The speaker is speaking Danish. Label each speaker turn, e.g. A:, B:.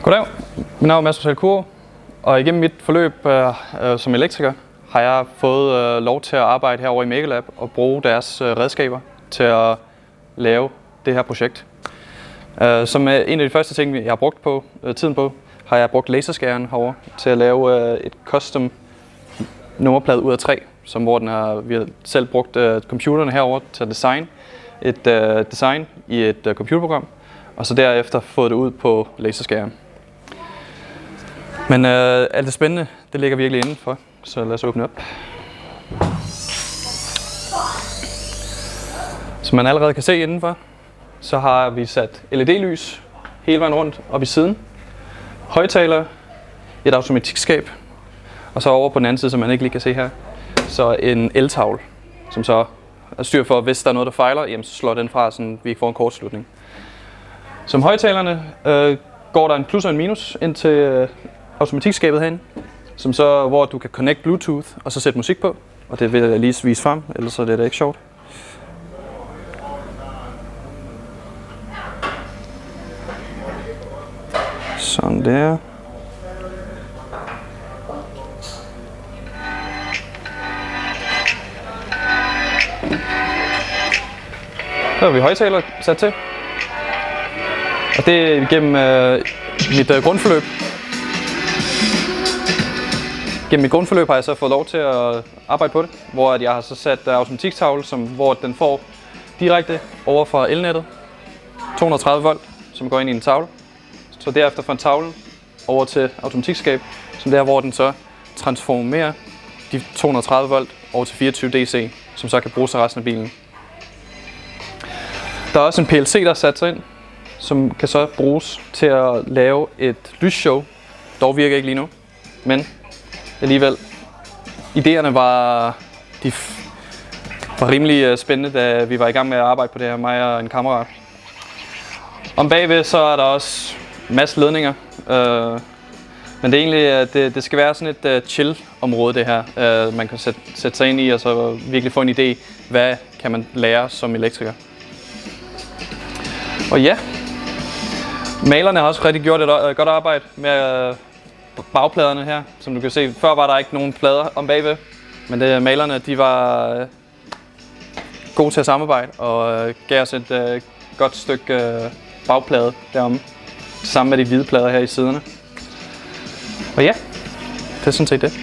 A: Goddag, mit navn er Mads Kuro, og igennem mit forløb som elektriker har jeg fået lov til at arbejde herovre i Megalab og bruge deres redskaber til at lave det her projekt. Som en af de første ting, jeg har brugt tiden på, har jeg brugt laserskæreren herovre til at lave et custom nummerplade ud af træ, vi har selv brugt computerne herovre til at designe et design i et computerprogram, og så derefter fået det ud på laserskæreren. Men alt det spændende, det ligger virkelig indenfor, så lad os åbne op. Som man allerede kan se indenfor, så har vi sat LED-lys hele vejen rundt op i siden, højttalere, et automatikskab, og så over på den anden side, som man ikke lige kan se her, så en el-tavle, som så er styr for, hvis der er noget, der fejler, jamen, så slår den fra, så vi ikke får en kortslutning. Som højttalerne går der en plus og en minus ind til automatikskabet herinde, hvor du kan connect Bluetooth og så sætte musik på, og det vil jeg lige vise frem, ellers er det ikke sjovt. Sådan der. Så har vi højttaler sat til, og det er igennem mit grundforløb. Gennem mit grundforløb har jeg så fået lov til at arbejde på det, hvor jeg har så sat automatiktavle, hvor den får direkte over fra elnettet, 230 volt, som går ind i en tavle. Så derefter fra en tavle over til automatikskab, hvor den så transformerer de 230 volt over til 24 DC, som så kan bruges til resten af bilen. Der er også en PLC, der er sat ind, som kan så bruges til at lave et lysshow. Dog virker ikke lige nu, men alligevel. Idéerne var rimelig spændende, da vi var i gang med at arbejde på det her, mig og en kammerat. Om bagved så er der også en masse ledninger, men det er egentlig, det skal være sådan et chill-område det her. Man kan sætte sig ind i og så virkelig få en idé, hvad kan man lære som elektriker. Og ja, malerne har også rigtig gjort et godt arbejde med bagpladerne her. Som du kan se, før var der ikke nogen plader om bagved, men malerne de var gode til at samarbejde og gav os et godt stykke bagplade deromme, sammen med de hvide plader her i siderne. Og ja, det er sådan set det.